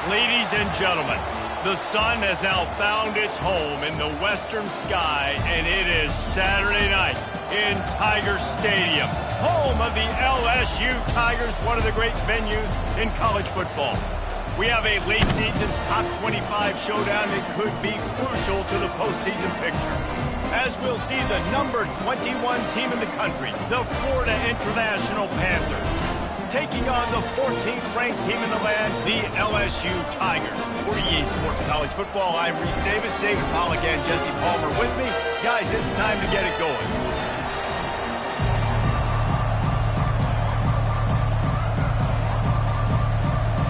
Ladies and gentlemen, the sun has now found its home in the western sky, and it is Saturday night in Tiger Stadium, home of the LSU Tigers, one of the great venues in college football. We have a late-season top 25 showdown that could be crucial to the postseason picture, as we'll see the number 21 team in the country, the Florida International Panthers, taking on the 14th ranked team in the land, the LSU Tigers. For EA Sports College Football, I'm Reese Davis, David Pollack, and Jesse Palmer with me. Guys, it's time to get it going.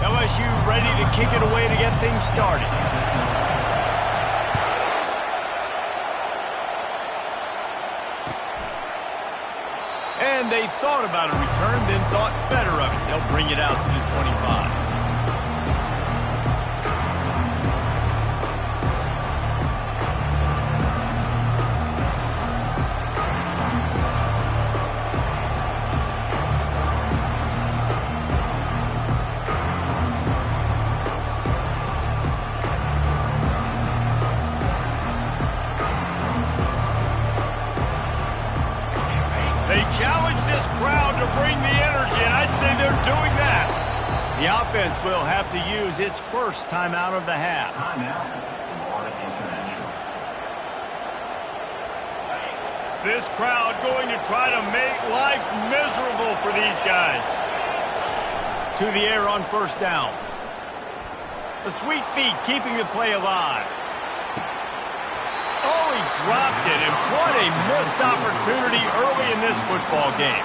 LSU ready to kick it away to get things started. And they thought about a return, then thought better of it. They'll bring it out to the 25. Challenge this crowd to bring the energy, and I'd say they're doing that. The offense will have to use its first timeout of the half. This crowd going to try to make life miserable for these guys. To the air on first down. The sweet feet keeping the play alive. Oh, he dropped it, and what a missed opportunity early in this football game.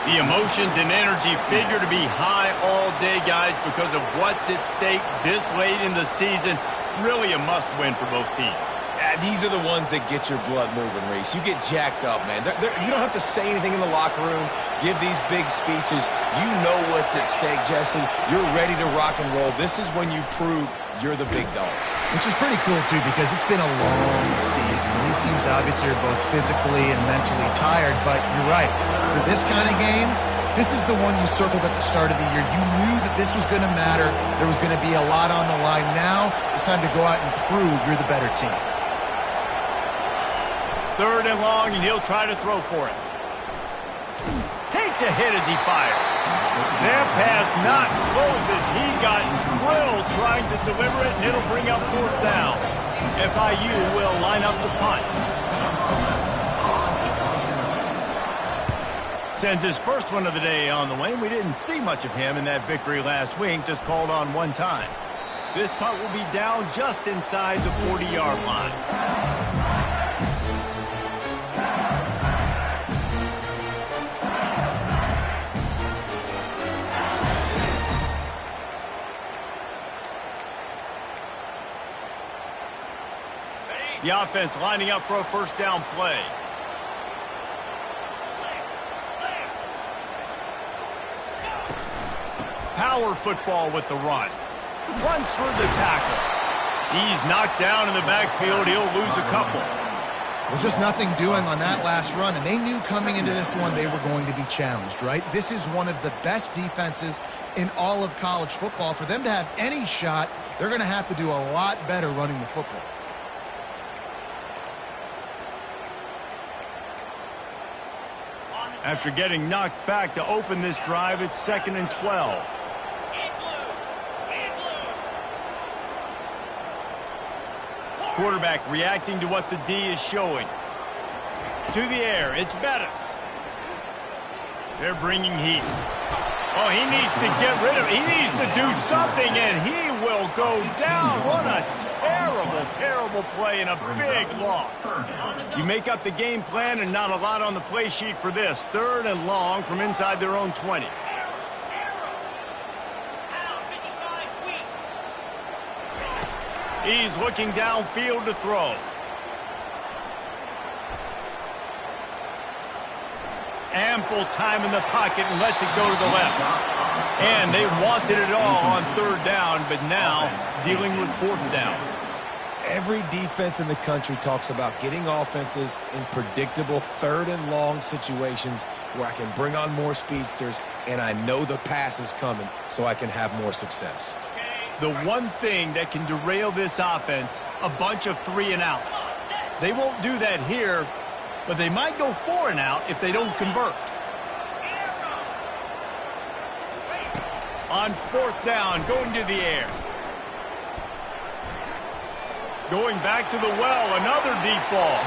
The emotions and energy figure to be high all day, guys, because of what's at stake this late in the season. Really a must-win for both teams. Yeah, these are the ones that get your blood moving, Reese. You get jacked up, man. You don't have to say anything in the locker room, give these big speeches. You know what's at stake, Jesse. You're ready to rock and roll. This is when you prove you're the big dog. Which is pretty cool, too, because it's been a long season. These teams obviously are both physically and mentally tired, but you're right. For this kind of game, this is the one you circled at the start of the year. You knew that this was going to matter. There was going to be a lot on the line. Now it's time to go out and prove you're the better team. Third and long, and he'll try to throw for it. Takes a hit as he fires. That pass not close as he got drilled trying to deliver it, and it'll bring up fourth down. FIU will line up the punt. Sends his first one of the day on the way. We didn't see much of him in that victory last week, just called on one time. This punt will be down just inside the 40-yard line. The offense lining up for a first down play. Power football with the run. Runs through the tackle. He's knocked down in the backfield. He'll lose a couple. Well, just nothing doing on that last run, and they knew coming into this one they were going to be challenged, right? This is one of the best defenses in all of college football. For them to have any shot, they're going to have to do a lot better running the football. After getting knocked back to open this drive, it's 2nd and 12. Quarterback reacting to what the D is showing. To the air, it's Bettis. They're bringing heat. Oh, he needs to get rid of it. He needs to do something, and he will go down. What a terrible, terrible play and a big loss. You make up the game plan and not a lot on the play sheet for this. 3rd and long from inside their own 20. He's looking downfield to throw. Ample time in the pocket and lets it go to the left. And they wanted it all on 3rd down, but now dealing with 4th down. Every defense in the country talks about getting offenses in predictable 3rd and long situations where I can bring on more speedsters and I know the pass is coming so I can have more success. The one thing that can derail this offense, a bunch of 3 and outs. They won't do that here, but they might go 4 and out if they don't convert. On 4th down, going to the air. Going back to the well, another deep ball.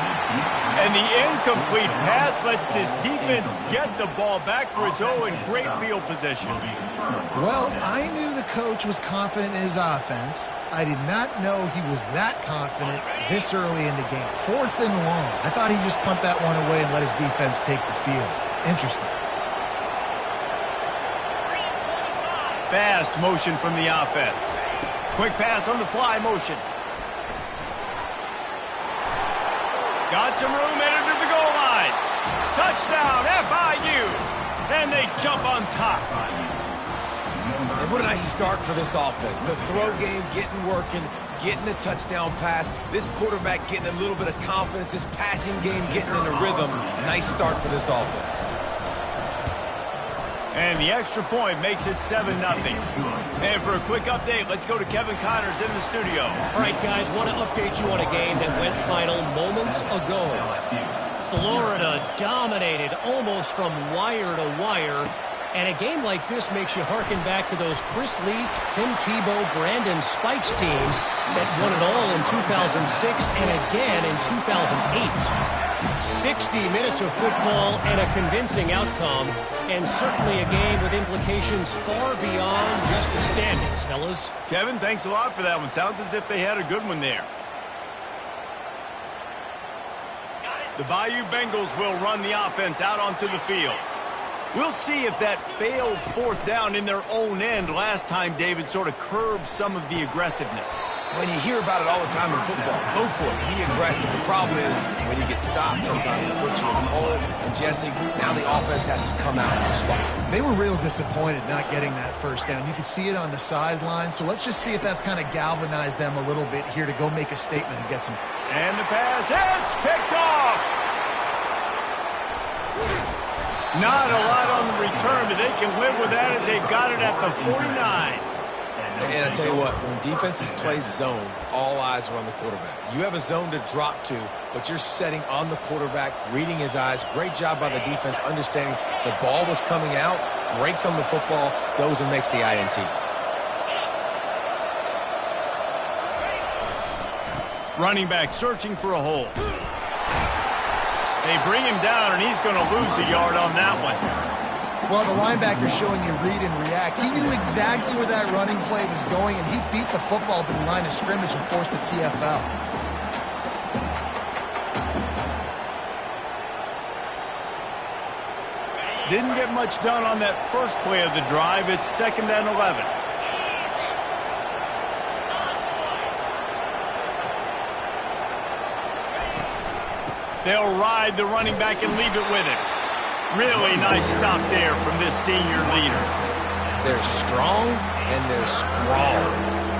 And the incomplete pass lets this defense get the ball back for its own in great field position. Well, I knew the coach was confident in his offense. I did not know he was that confident this early in the game. 4th and long. I thought he'd just punt that one away and let his defense take the field. Interesting. Fast motion from the offense. Quick pass on the fly motion. Got some room, headed to the goal line. Touchdown, FIU. And they jump on top. And what a nice start for this offense. The throw game getting working, getting the touchdown pass. This quarterback getting a little bit of confidence. This passing game getting in a rhythm. Nice start for this offense. And the extra point makes it 7-0. And for a quick update, let's go to Kevin Connors in the studio. All right, guys, want to update you on a game that went final moments ago. Florida dominated almost from wire to wire. And a game like this makes you harken back to those Chris Leak, Tim Tebow, Brandon Spikes teams that won it all in 2006 and again in 2008. 60 minutes of football and a convincing outcome, and certainly a game with implications far beyond just the standings, fellas. Kevin, thanks a lot for that one. Sounds as if they had a good one there. The Bayou Bengals will run the offense out onto the field. We'll see if that failed 4th down in their own end last time, David, sort of curbed some of the aggressiveness. When you hear about it all the time in football, go for it. Be aggressive. The problem is when you get stopped, sometimes it puts you in the hole. And, Jesse, now the offense has to come out and respond. They were real disappointed not getting that 1st down. You could see it on the sideline. So let's just see if that's kind of galvanized them a little bit here to go make a statement and get some. And the pass, it's picked off. Not a lot on the return, but they can live with that as they've got it at the 49. And I tell you what, when defenses play zone, all eyes are on the quarterback. You have a zone to drop to, but you're setting on the quarterback, reading his eyes. Great job by the defense, understanding the ball was coming out, breaks on the football, goes and makes the INT. Running back searching for a hole. They bring him down, and he's going to lose a yard on that one. Well, the linebacker's showing you read and react. He knew exactly where that running play was going, and he beat the football to the line of scrimmage and forced the TFL. Didn't get much done on that first play of the drive. It's 2nd and 11. They'll ride the running back and leave it with him. Really nice stop there from this senior leader. They're strong and they're strong.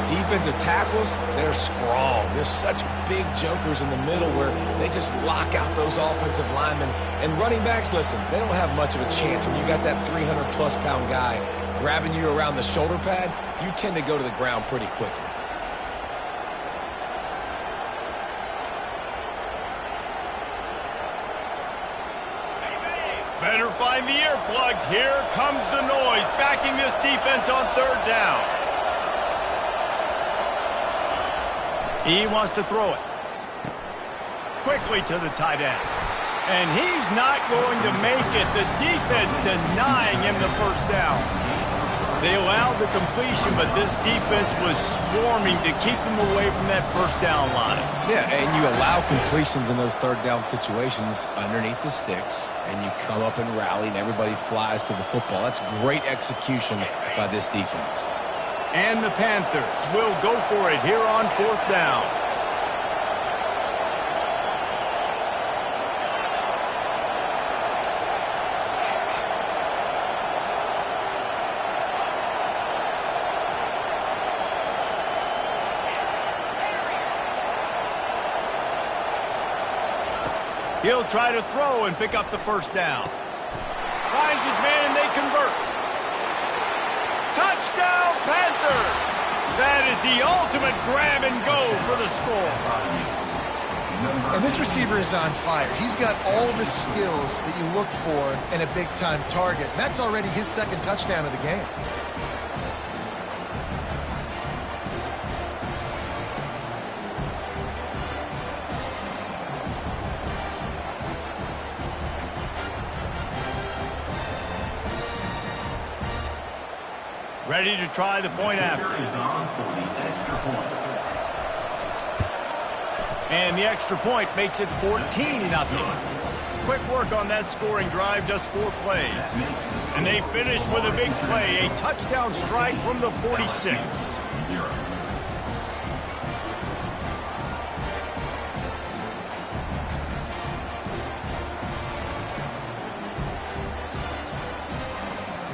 Defensive tackles, they're strong. There's such big jokers in the middle where they just lock out those offensive linemen. And running backs, listen, they don't have much of a chance when you got that 300-plus pound guy grabbing you around the shoulder pad. You tend to go to the ground pretty quickly. Better find the earplugs. Here comes the noise, backing this defense on 3rd down. He wants to throw it. Quickly to the tight end. And he's not going to make it. The defense denying him the 1st down. They allowed the completion, but this defense was swarming to keep him away from that 1st down line. Yeah, and you allow completions in those 3rd down situations underneath the sticks, and you come up and rally, and everybody flies to the football. That's great execution by this defense. And the Panthers will go for it here on 4th down. He'll try to throw and pick up the 1st down. Finds his man and they convert. Touchdown, Panthers! That is the ultimate grab and go for the score. And this receiver is on fire. He's got all the skills that you look for in a big-time target. And that's already his second touchdown of the game. Ready to try the point after. And the extra point makes it 14-0. Quick work on that scoring drive, just 4 plays. And they finish with a big play, a touchdown strike from the 46.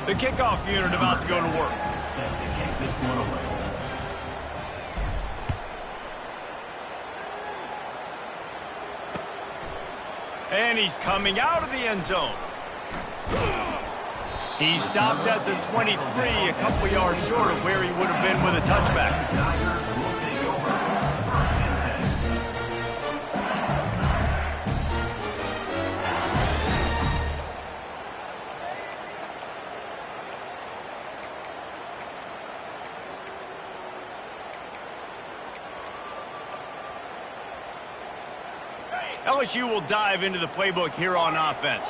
The kickoff unit about to go to work. And he's coming out of the end zone. He stopped at the 23, a couple yards short of where he would have been with a touchback. LSU will dive into the playbook here on offense.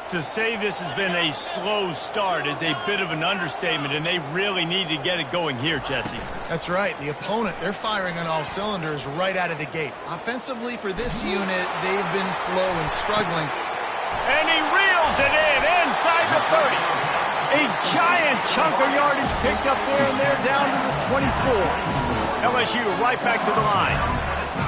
To say this has been a slow start is a bit of an understatement, and they really need to get it going here, Jesse. That's right. The opponent, they're firing on all cylinders right out of the gate. Offensively, for this unit, they've been slow and struggling. And he reels it in inside the 30. A giant chunk of yardage picked up there, and they're down to the 24. LSU right back to the line.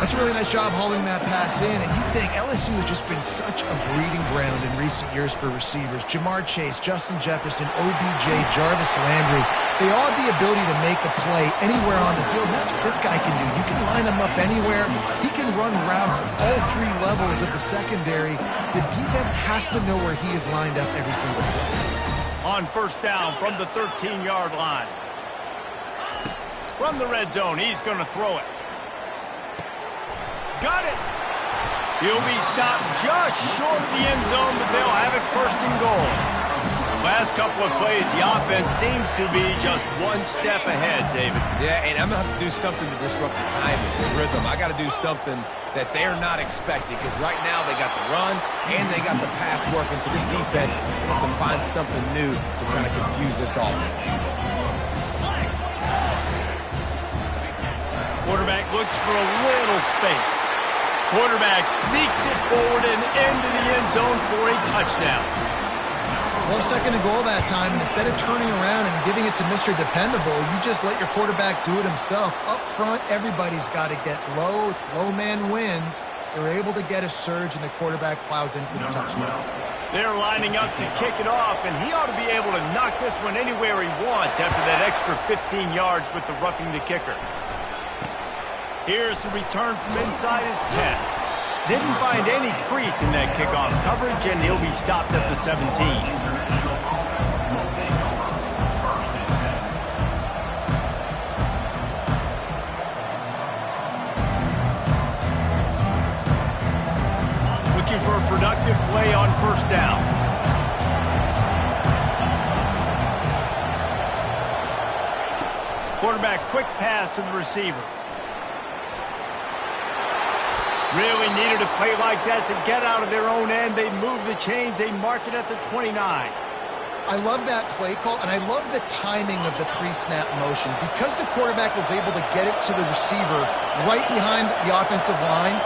That's a really nice job hauling that pass in, and you think LSU has just been such a breeding ground in recent years for receivers. Jamar Chase, Justin Jefferson, OBJ, Jarvis Landry, they all have the ability to make a play anywhere on the field. That's what this guy can do. You can line him up anywhere. He can run routes at all 3 levels of the secondary. The defense has to know where he is lined up every single play. On first down from the 13-yard line. From the red zone, he's going to throw it. Got it. He'll be stopped just short of the end zone, but they'll have it first and goal. Last couple of plays, the offense seems to be just one step ahead, David. Yeah, and I'm going to have to do something to disrupt the timing, the rhythm. I got to do something that they're not expecting, because right now they got the run and they got the pass working, so this defense have to find something new to kind of confuse this offense. Quarterback looks for a little space. Quarterback sneaks it forward and into the end zone for a touchdown. Well, second and goal that time, and instead of turning around and giving it to Mr. Dependable, you just let your quarterback do it himself. Up front, everybody's got to get low. It's low man wins. They're able to get a surge, and the quarterback plows in for the touchdown. They're lining up to kick it off, and he ought to be able to knock this one anywhere he wants after that extra 15 yards with the roughing the kicker. Here's the return from inside his 10. Didn't find any crease in that kickoff coverage, and he'll be stopped at the 17. Looking for a productive play on first down. Quarterback quick pass to the receiver. Really needed a play like that to get out of their own end. They move the chains. They mark it at the 29. I love that play call, and I love the timing of the pre-snap motion. Because the quarterback was able to get it to the receiver right behind the offensive line,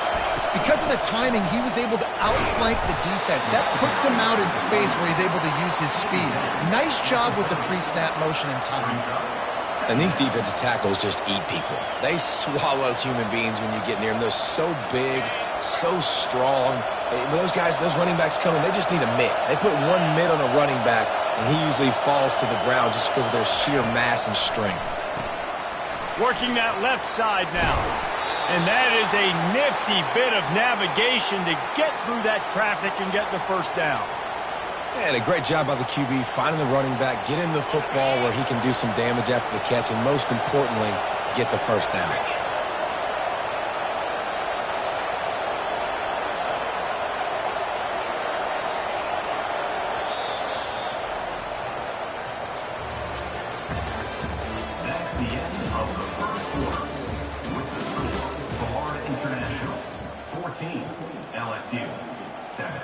because of the timing, he was able to outflank the defense. That puts him out in space where he's able to use his speed. Nice job with the pre-snap motion and timing. And these defensive tackles just eat people. They swallow human beings when you get near them. They're so big, so strong. When those guys, those running backs come in, they just need a mitt. They put one mitt on a running back, and he usually falls to the ground just because of their sheer mass and strength. Working that left side now. And that is a nifty bit of navigation to get through that traffic and get the first down. And a great job by the QB finding the running back, getting the football where he can do some damage after the catch, and most importantly, get the first down. That's the end of the first quarter. With the score, Florida International 14, LSU 7.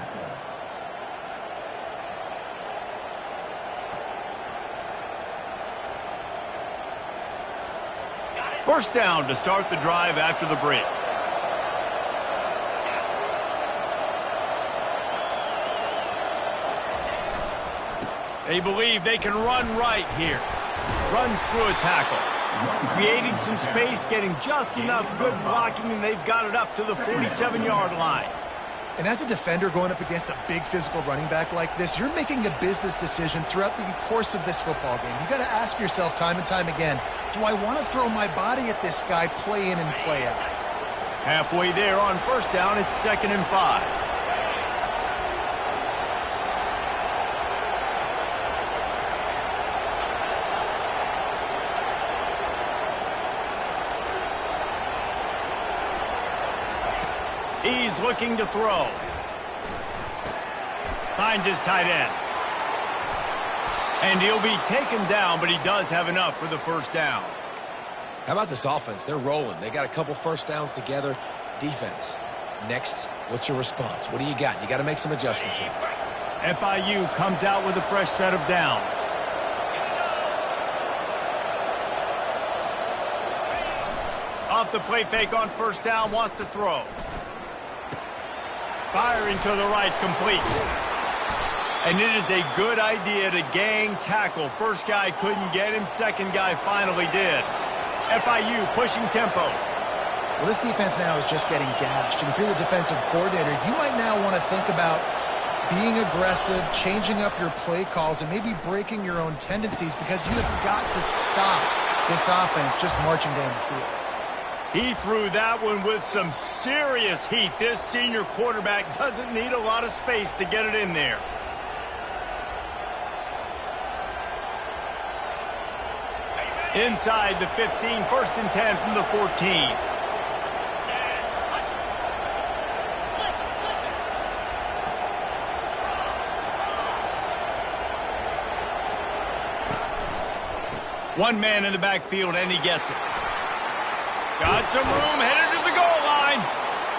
First down to start the drive after the break. They believe they can run right here. Runs through a tackle. Creating some space, getting just enough good blocking, and they've got it up to the 47-yard line. And as a defender going up against a big physical running back like this, you're making a business decision throughout the course of this football game. You got to ask yourself time and time again, do I want to throw my body at this guy, play in and play out? Halfway there on first down, it's 2nd and 5. He's looking to throw. Finds his tight end. And he'll be taken down, but he does have enough for the first down. How about this offense? They're rolling. They got a couple first downs together. Defense. Next, what's your response? What do you got? You got to make some adjustments here. FIU comes out with a fresh set of downs. Off the play fake on first down, wants to throw. Firing to the right, complete. And it is a good idea to gang tackle. First guy couldn't get him, second guy finally did. FIU pushing tempo. Well, this defense now is just getting gashed. And if you're the defensive coordinator, you might now want to think about being aggressive, changing up your play calls, and maybe breaking your own tendencies, because you have got to stop this offense just marching down the field. He threw that one with some serious heat. This senior quarterback doesn't need a lot of space to get it in there. Inside the 15, 1st and 10 from the 14. One man in the backfield, and he gets it. Got some room, headed to the goal line.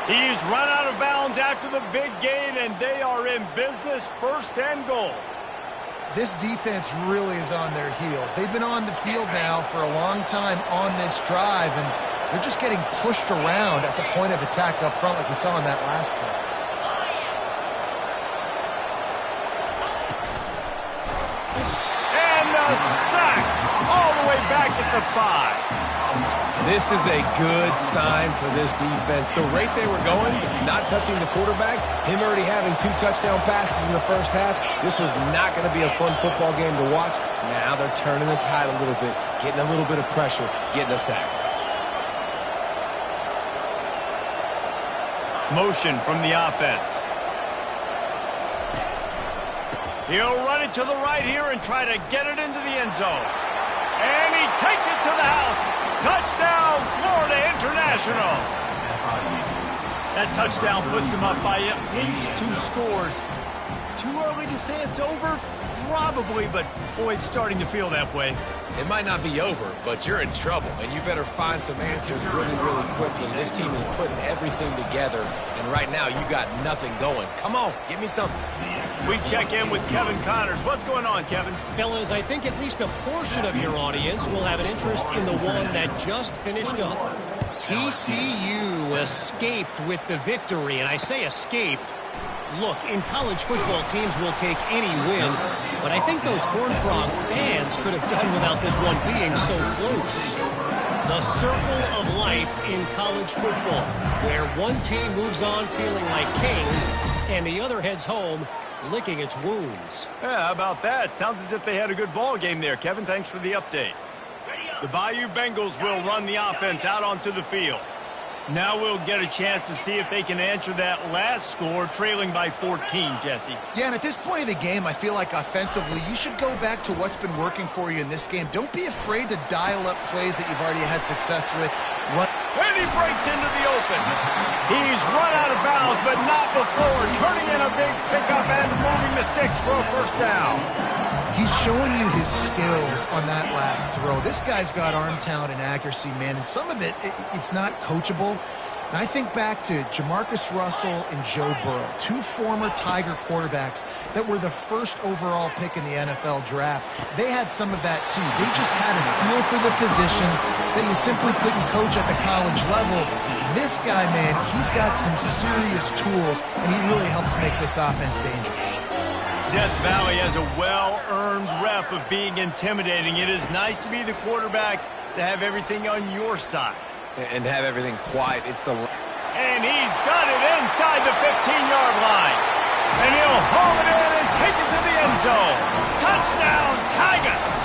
He's run out of bounds after the big gain, and they are in business, 1st and goal. This defense really is on their heels. They've been on the field now for a long time on this drive, and they're just getting pushed around at the point of attack up front like we saw in that last play. And the sack all the way back at the 5. This is a good sign for this defense. The rate they were going, not touching the quarterback, him already having 2 touchdown passes in the first half, this was not going to be a fun football game to watch. Now they're turning the tide a little bit, getting a little bit of pressure, getting a sack. Motion from the offense. He'll run it to the right here and try to get it into the end zone. And he takes it to the house. Touchdown, Florida International. That touchdown puts them up by at least 2 scores. Too early to say it's over? Probably, but boy, it's starting to feel that way. It might not be over, but you're in trouble, and you better find some answers really, really quickly. This team is putting everything together, and right now you got nothing going. Come on, give me something. We check in with Kevin Connors. What's going on, Kevin? Fellas, I think at least a portion of your audience will have an interest in the one that just finished up. TCU escaped with the victory, and I say escaped. Look, in college football, teams will take any win, but I think those Horned Frog fans could have done without this one being so close. The circle of life in college football, where one team moves on feeling like kings, and the other heads home licking its wounds. Yeah, how about that? Sounds as if they had a good ball game there, Kevin. Thanks for the update. The Bayou Bengals will run the offense out onto the field. Now we'll get a chance to see if they can answer that last score, trailing by 14, Jesse. Yeah, and at this point of the game, I feel like offensively, you should go back to what's been working for you in this game. Don't be afraid to dial up plays that you've already had success with. And he breaks into the open. He's run out of bounds, but not before turning in a big pickup and moving the sticks for a first down. He's showing you his skills on that last throw. This guy's got arm talent and accuracy, man, and some of it's not coachable. And I think back to Jamarcus Russell and Joe Burrow, two former Tiger quarterbacks that were the first overall pick in the NFL draft. They had some of that, too. They just had a feel for the position that you simply couldn't coach at the college level. This guy, man, he's got some serious tools, and he really helps make this offense dangerous. Death Valley has a well-earned rep of being intimidating. It is nice to be the quarterback, to have everything on your side. And have everything quiet. And he's got it inside the 15-yard line. And he'll haul it in and take it to the end zone. Touchdown, Tigers!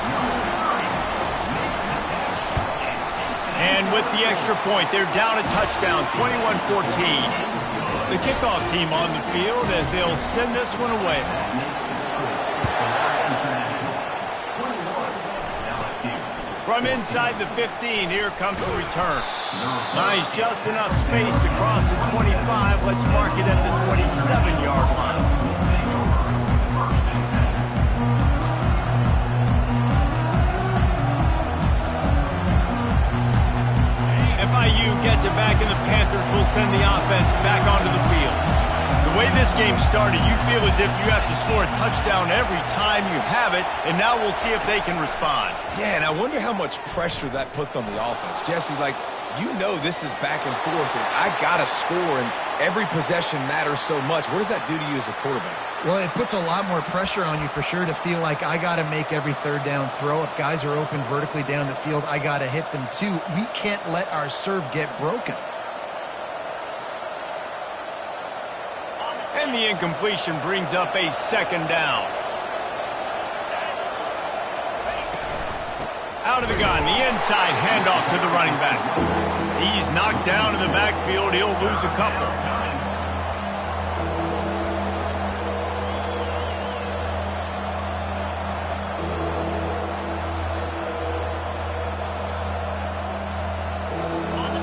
And with the extra point, they're down a touchdown, 21-14. The kickoff team on the field as they'll send this one away. From inside the 15, here comes the return. Nice, just enough space to cross the 25. Let's mark it at the 27-yard line. FIU gets it back, and the Panthers will send the offense back onto the field. The way this game started, you feel as if you have to score a touchdown every time you have it, and now we'll see if they can respond. Yeah, and I wonder how much pressure that puts on the offense. Jesse, you know this is back and forth, and I got to score, and every possession matters so much. What does that do to you as a quarterback? Well, it puts a lot more pressure on you for sure to feel like I got to make every third down throw. If guys are open vertically down the field, I got to hit them too. We can't let our serve get broken. And the incompletion brings up a second down. Out of the gun, the inside handoff to the running back. He's knocked down in the backfield. He'll lose a couple.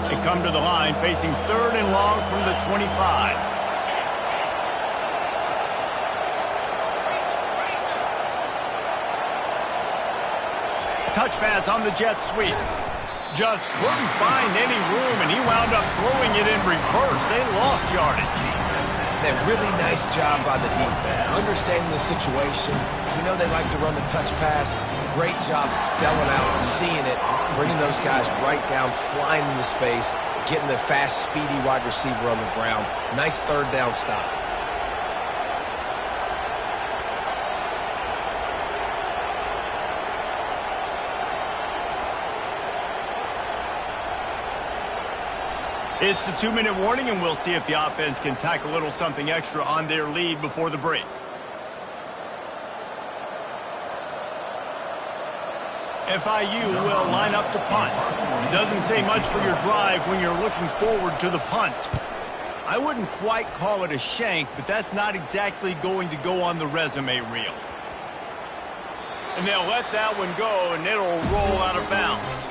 They come to the line facing third and long from the 25. Touch pass on the jet sweep. Just couldn't find any room, and he wound up throwing it in reverse. They lost yardage. That really nice job by the defense, understanding the situation. You know they like to run the touch pass. Great job selling out, seeing it, bringing those guys right down, flying into space, getting the fast, speedy wide receiver on the ground. Nice third down stop. It's the 2-minute warning, and we'll see if the offense can tack a little something extra on their lead before the break. FIU will line up to punt. Doesn't say much for your drive when you're looking forward to the punt. I wouldn't quite call it a shank, but that's not exactly going to go on the resume reel. And they'll let that one go, and it'll roll out of bounds.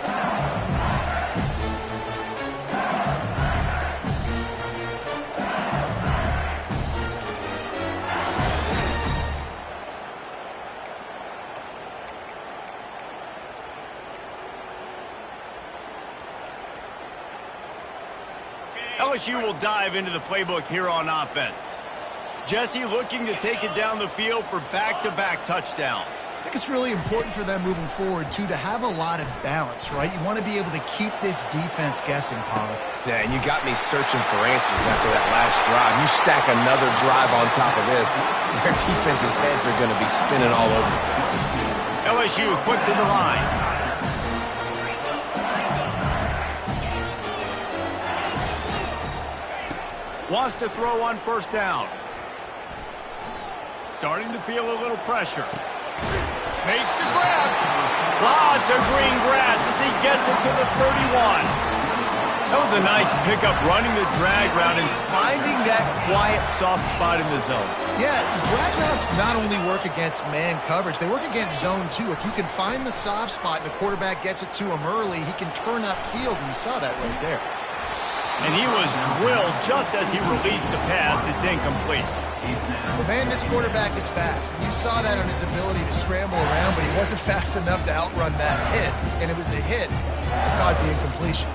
LSU will dive into the playbook here on offense. Jesse looking to take it down the field for back-to-back touchdowns. I think it's really important for them moving forward, too, to have a lot of balance, right? You want to be able to keep this defense guessing, Pollack. Yeah, and you got me searching for answers after that last drive. You stack another drive on top of this, their defense's heads are going to be spinning all over the place. LSU quick to the line. Wants to throw on first down. Starting to feel a little pressure. Makes the grab. Lots of green grass as he gets it to the 31. That was a nice pickup, running the drag route and finding that quiet, soft spot in the zone. Yeah, drag routes not only work against man coverage, they work against zone too. If you can find the soft spot and the quarterback gets it to him early, he can turn upfield, and you saw that right there. And he was drilled just as he released the pass. It's incomplete. Well, man, this quarterback is fast. You saw that on his ability to scramble around, but he wasn't fast enough to outrun that hit, and it was the hit that caused the incompletion.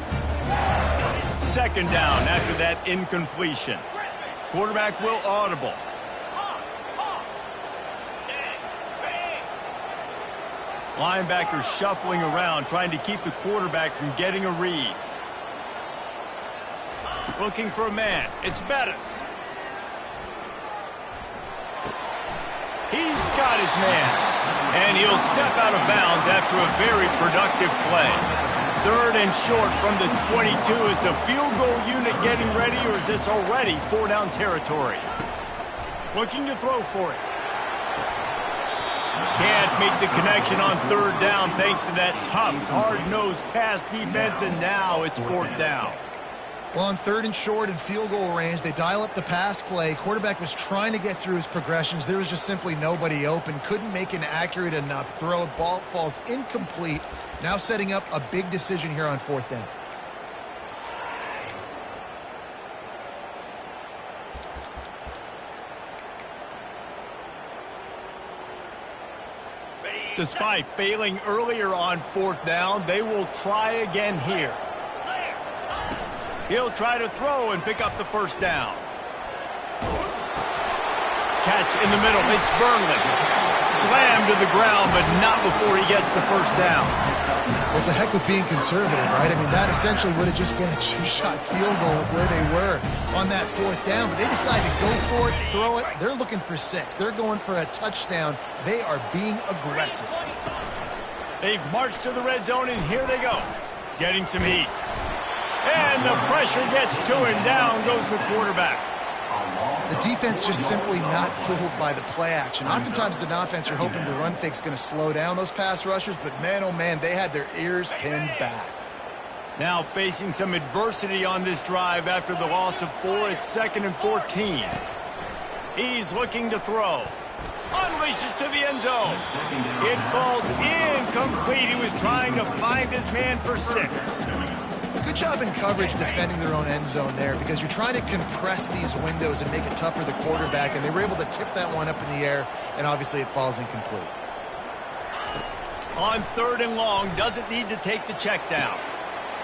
Second down after that incompletion. Quarterback will audible. Linebacker shuffling around, trying to keep the quarterback from getting a read. Looking for a man. It's Bettis. He's got his man. And he'll step out of bounds after a very productive play. Third and short from the 22. Is the field goal unit getting ready, or is this already 4-down territory? Looking to throw for it. Can't make the connection on third down thanks to that tough, hard-nosed pass defense, and now it's 4th down. Well, on third and short and field goal range, they dial up the pass play. Quarterback was trying to get through his progressions. There was just simply nobody open. Couldn't make an accurate enough throw. Ball falls incomplete. Now setting up a big decision here on 4th down. Despite failing earlier on 4th down, they will try again here. He'll try to throw and pick up the first down. Catch in the middle. It's Burnley. Slammed to the ground, but not before he gets the first down. Well, it's a heck with being conservative, right? I mean, that essentially would have just been a two-shot field goal with where they were on that 4th down. But they decided to go for it, throw it. They're looking for 6. They're going for a touchdown. They are being aggressive. They've marched to the red zone, and here they go. Getting some heat. And the pressure gets to him. Down goes the quarterback. The defense just simply not fooled by the play action. Oftentimes as an offense, you're hoping the run fake's going to slow down those pass rushers, but man, oh man, they had their ears pinned back. Now facing some adversity on this drive after the loss of 4. It's 2nd and 14. He's looking to throw. Unleashes to the end zone. It falls incomplete. He was trying to find his man for 6. Good job in coverage defending their own end zone there, because you're trying to compress these windows and make it tough for the quarterback, and they were able to tip that one up in the air, and obviously it falls incomplete. On 3rd and long, doesn't need to take the check down.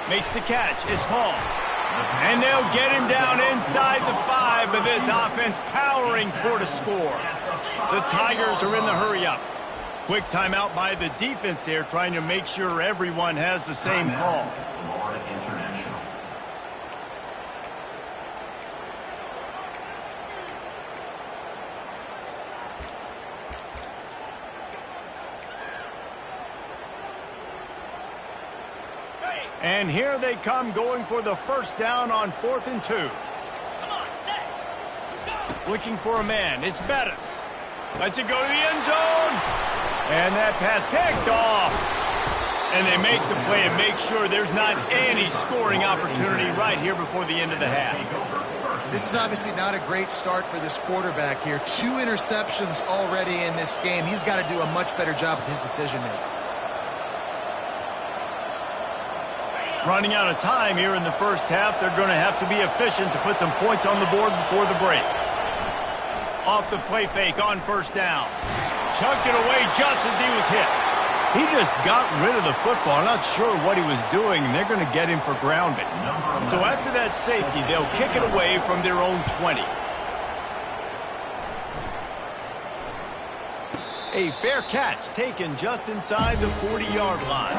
Makes the catch. It's Hall. And they'll get him down inside the 5, but this offense powering for the score. The Tigers are in the hurry-up. Quick timeout by the defense there, trying to make sure everyone has the same call. And here they come, going for the first down on 4th and 2. Looking for a man. It's Bettis. Lets it go to the end zone. And that pass picked off. And they make the play and make sure there's not any scoring opportunity right here before the end of the half. This is obviously not a great start for this quarterback here. 2 interceptions already in this game. He's got to do a much better job with his decision-making. Running out of time here in the first half. They're going to have to be efficient to put some points on the board before the break. Off the play fake on 1st down. Chucked it away just as he was hit. He just got rid of the football. Not sure what he was doing, and they're going to get him for grounding. So after that safety, they'll kick it away from their own 20. A fair catch taken just inside the 40-yard line.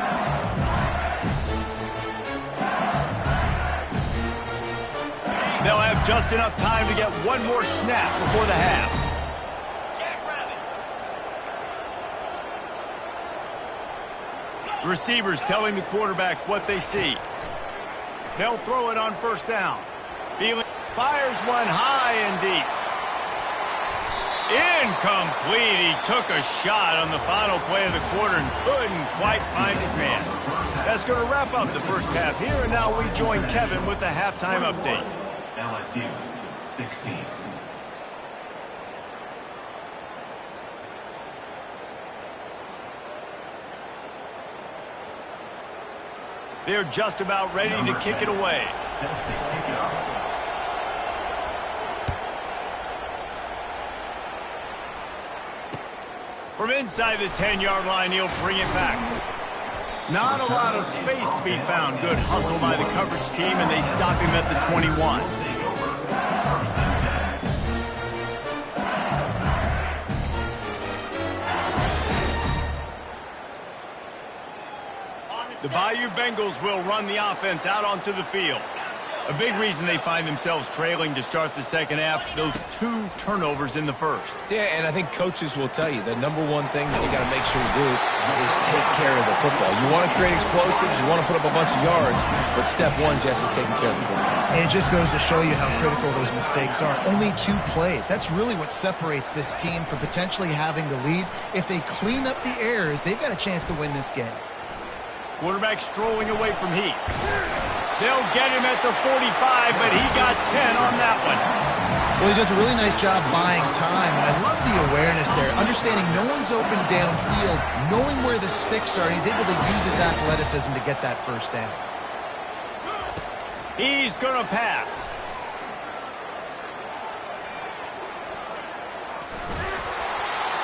They'll have just enough time to get one more snap before the half. Receivers telling the quarterback what they see. They'll throw it on 1st down. Beasley fires one high and deep. Incomplete. He took a shot on the final play of the quarter and couldn't quite find his man. That's going to wrap up the first half here, and now we join Kevin with the halftime update. LSU 16. They're just about ready to kick it away. Set to kick it off. From inside the 10-yard line, he'll bring it back. Not a lot of space to be found. Good hustle by the coverage team, and they stop him at the 21. The Bayou Bengals will run the offense out onto the field. A big reason they find themselves trailing to start the second half, those 2 turnovers in the first. Yeah, and I think coaches will tell you the number one thing that you got to make sure you do is take care of the football. You want to create explosives, you want to put up a bunch of yards, but step one, Jesse, taking care of the football. And it just goes to show you how critical those mistakes are. Only 2 plays. That's really what separates this team from potentially having the lead. If they clean up the errors, they've got a chance to win this game. Quarterback strolling away from Heath. They'll get him at the 45, but he got 10 on that one. Well, he does a really nice job buying time, and I love the awareness there, understanding no one's open downfield, knowing where the sticks are, and he's able to use his athleticism to get that first down. He's going to pass.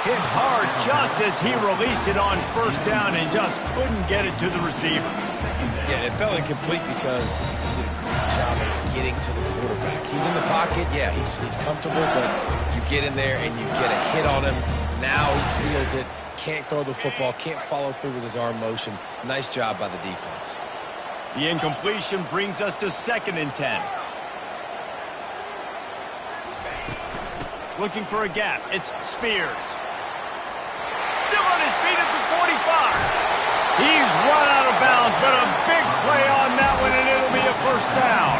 Hit hard just as he released it on first down and just couldn't get it to the receiver. Yeah, it felt incomplete because he did a great job of getting to the quarterback. He's in the pocket, yeah, he's comfortable, but you get in there and you get a hit on him. Now he feels it, can't throw the football, can't follow through with his arm motion. Nice job by the defense. The incompletion brings us to 2nd and 10. Looking for a gap, it's Spears. Still on his feet at the 45. He's run out of bounds, but a big play on that one, and it'll be a first down.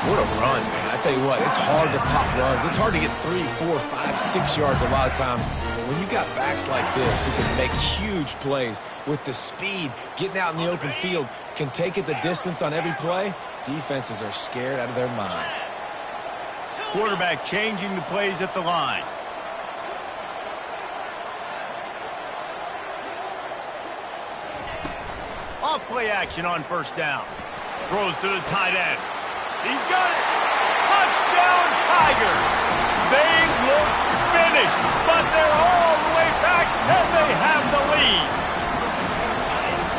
What a run, man. I tell you what, it's hard to pop runs. It's hard to get 3, 4, 5, 6 yards a lot of times. But when you got backs like this who can make huge plays with the speed, getting out in the open field, can take it the distance on every play, defenses are scared out of their mind. Quarterback changing the plays at the line. Off play action on first down. Throws to the tight end. He's got it. Touchdown Tigers. They look finished, but they're all the way back, and they have the lead.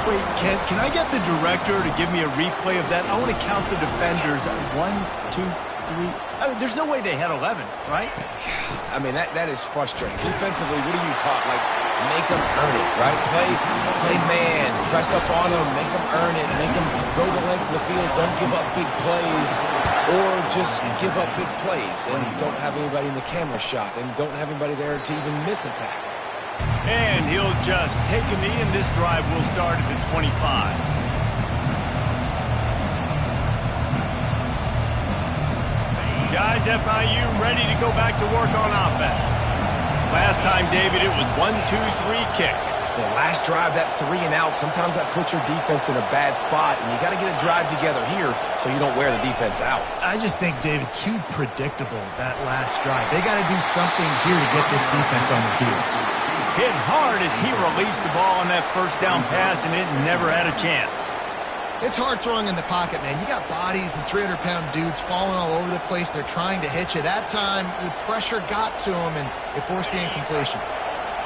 Wait, can I get the director to give me a replay of that? I want to count the defenders. 1, 2, 3. I mean, there's no way they had 11, right? I mean, that is frustrating. Defensively, what are you taught? Like, make them earn it, right? Play man, press up on them, make them earn it, make them go the length of the field, don't give up big plays, or just give up big plays and don't have anybody in the camera shot and don't have anybody there to even miss a tackle. And he'll just take a knee, and this drive will start at the 25. Guys, FIU ready to go back to work on offense. Last time, David, it was 1-2-3 kick. The last drive, that 3 and out, sometimes that puts your defense in a bad spot, and you got to get a drive together here so you don't wear the defense out. I just think, David, too predictable, that last drive. They got to do something here to get this defense on their heels. Hit hard as he released the ball on that first down pass, and it never had a chance. It's hard throwing in the pocket, man. You got bodies and 300-pound dudes falling all over the place. They're trying to hit you. That time, the pressure got to them, and it forced the incompletion.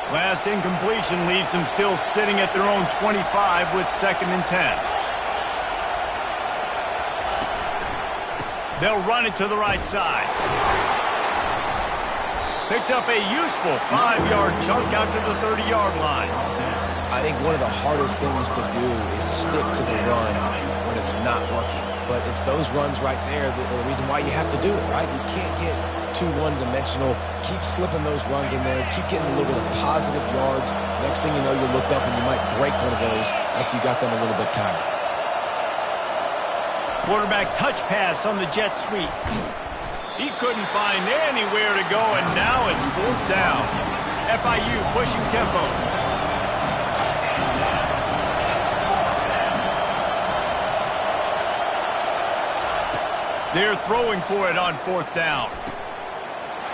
Last incompletion leaves them still sitting at their own 25 with 2nd and 10. They'll run it to the right side. Picks up a useful 5-yard chunk out to the 30-yard line. I think one of the hardest things to do is stick to the run when it's not working. But it's those runs right there that are the reason why you have to do it, right? You can't get too one-dimensional. Keep slipping those runs in there. Keep getting a little bit of positive yards. Next thing you know, you'll look up and you might break one of those after you got them a little bit tired. Quarterback touch pass on the jet sweep. He couldn't find anywhere to go, and now it's 4th down. FIU pushing tempo. They're throwing for it on 4th down.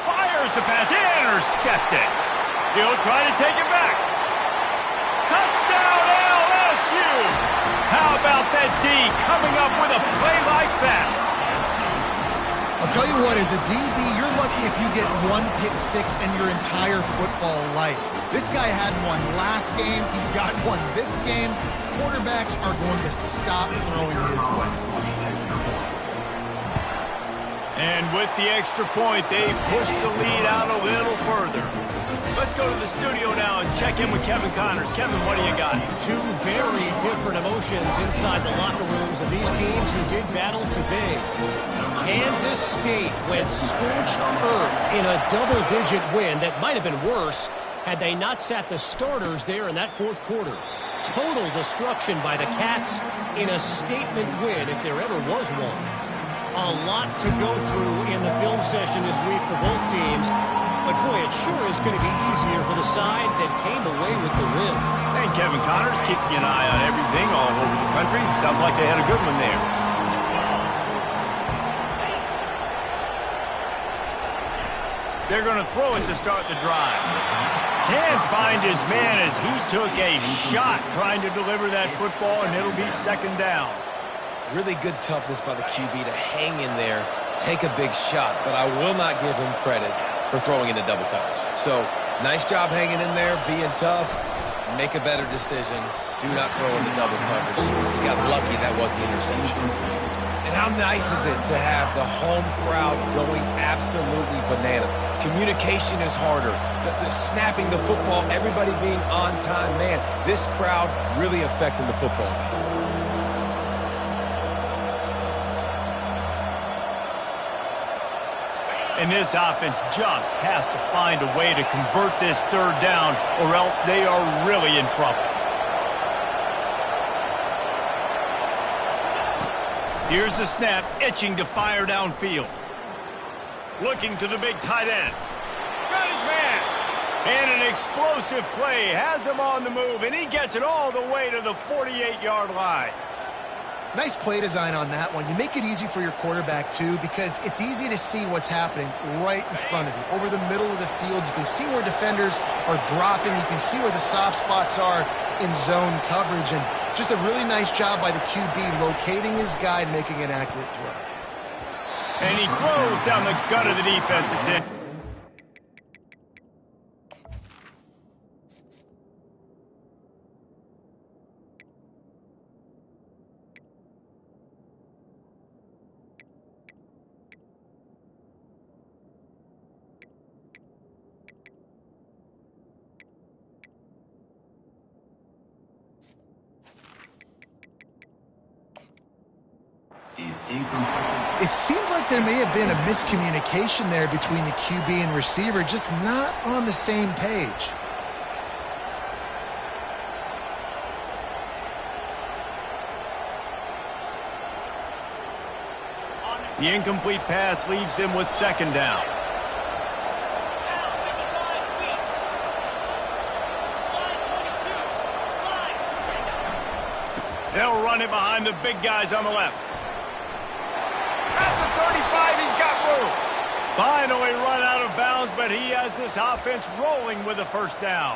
Fires the pass, intercepted. He'll try to take it back. Touchdown LSU! How about that D coming up with a play like that? I'll tell you what, as a DB, you're lucky if you get 1 pick six in your entire football life. This guy had one last game. He's got one this game. Quarterbacks are going to stop throwing his way. And with the extra point, they push the lead out a little further. Let's go to the studio now and check in with Kevin Connors. Kevin, what do you got? Two very different emotions inside the locker rooms of these teams who did battle today. Kansas State went scorched earth in a double-digit win that might have been worse had they not sat the starters there in that 4th quarter. Total destruction by the Cats in a statement win if there ever was one. A lot to go through in the film session this week for both teams. But, boy, it sure is going to be easier for the side that came away with the win. And Kevin Connors keeping an eye on everything all over the country. Sounds like they had a good one there. They're going to throw it to start the drive. Can't find his man as he took a shot trying to deliver that football, and it'll be 2nd down. Really good toughness by the QB to hang in there, take a big shot, but I will not give him credit for throwing into double coverage. So, nice job hanging in there, being tough, make a better decision, do not throw into double coverage. He got lucky that wasn't an interception. And how nice is it to have the home crowd going absolutely bananas? Communication is harder. The snapping the football, everybody being on time. Man, this crowd really affecting the football game. And this offense just has to find a way to convert this 3rd down, or else they are really in trouble. Here's the snap, itching to fire downfield. Looking to the big tight end. Got his man. And an explosive play has him on the move, and he gets it all the way to the 48-yard line. Nice play design on that one. You make it easy for your quarterback, too, because it's easy to see what's happening right in front of you. Over the middle of the field, you can see where defenders are dropping. You can see where the soft spots are in zone coverage. And just a really nice job by the QB locating his guy and making an accurate throw. And he throws down the gut of the defense. It's in. It seemed like there may have been a miscommunication there between the QB and receiver, just not on the same page. The incomplete pass leaves him with 2nd down. They'll run it behind the big guys on the left. At the 35, he's got room. Finally run out of bounds, but he has this offense rolling with a 1st down.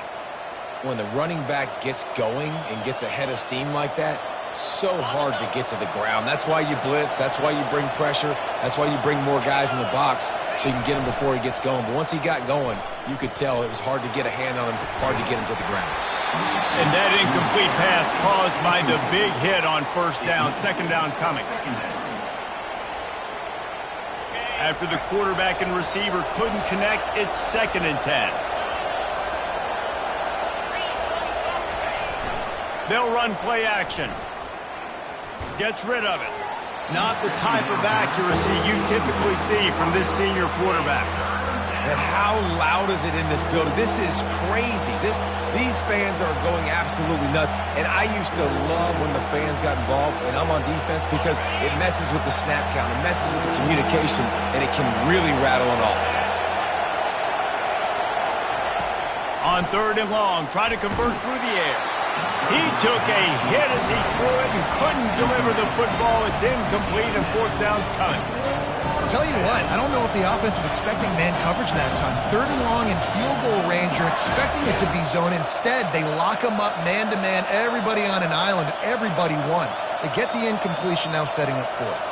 When the running back gets going and gets ahead of steam like that, so hard to get to the ground. That's why you blitz. That's why you bring pressure. That's why you bring more guys in the box so you can get him before he gets going. But once he got going, you could tell it was hard to get a hand on him, hard to get him to the ground. And that incomplete pass caused by the big hit on 1st down. 2nd down coming. After the quarterback and receiver couldn't connect, it's 2nd and 10. They'll run play action. Gets rid of it. Not the type of accuracy you typically see from this senior quarterback. And how loud is it in this building? This is crazy. These fans are going absolutely nuts. And I used to love when the fans got involved, and I'm on defense, because it messes with the snap count, it messes with the communication, and it can really rattle an offense. On 3rd and long, try to convert through the air. He took a hit as he threw it and couldn't deliver the football. It's incomplete, and 4th down's coming. Tell you what, I don't know if the offense was expecting man coverage that time. 3rd and long in field goal range, you're expecting it to be zone. Instead, they lock them up man-to-man, everybody on an island, everybody won. They get the incompletion, now setting up 4th.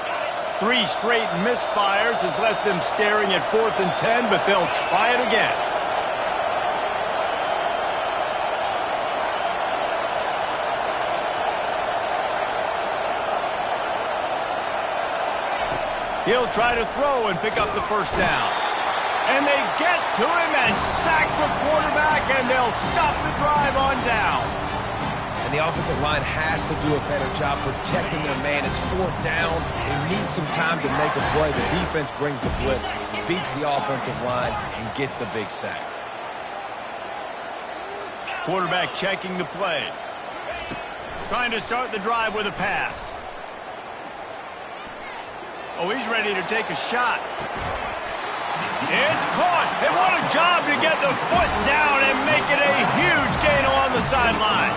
3 straight misfires has left them staring at 4th and 10, but they'll try it again. He'll try to throw and pick up the 1st down. And they get to him and sack the quarterback, and they'll stop the drive on downs. And the offensive line has to do a better job protecting their man. It's 4th down. They need some time to make a play. The defense brings the blitz, beats the offensive line, and gets the big sack. Quarterback checking the play. Trying to start the drive with a pass. Oh, he's ready to take a shot. It's caught. And what a job to get the foot down and make it a huge gain along the sideline.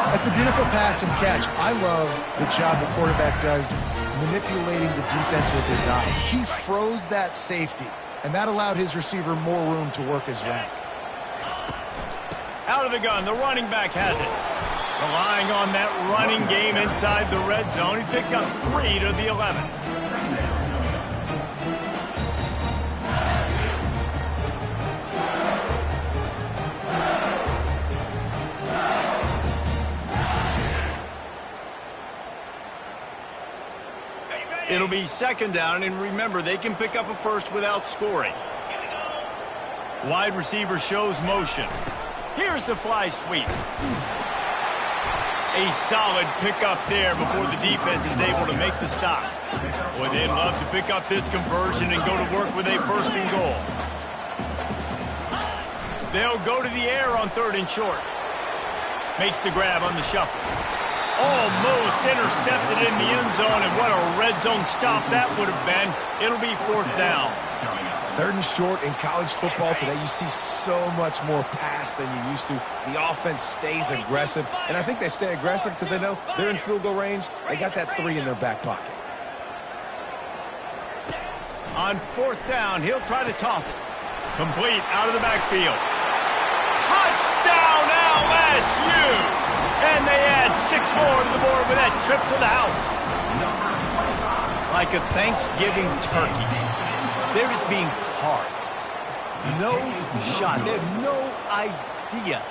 That's a beautiful pass and catch. I love the job the quarterback does manipulating the defense with his eyes. He froze that safety, and that allowed his receiver more room to work his route. Out of the gun, the running back has it. Relying on that running game inside the red zone, he picked up 3 to the 11. It'll be 2nd down, and remember, they can pick up a 1st without scoring. Wide receiver shows motion. Here's the fly sweep. A solid pickup there before the defense is able to make the stop. Boy, they'd love to pick up this conversion and go to work with a 1st and goal. They'll go to the air on 3rd and short. Makes the grab on the shuffle. Almost intercepted in the end zone, and what a red zone stop that would have been. It'll be 4th down. 3rd and short in college football today, you see so much more pass than you used to. The offense stays aggressive, and I think they stay aggressive because they know they're in field goal range. They got that 3 in their back pocket. On 4th down, he'll try to toss it. Complete out of the backfield. Touchdown LSU! And they add 6 more to the board with that trip to the house. Like a Thanksgiving turkey. They're just being carved. No shot. They have no idea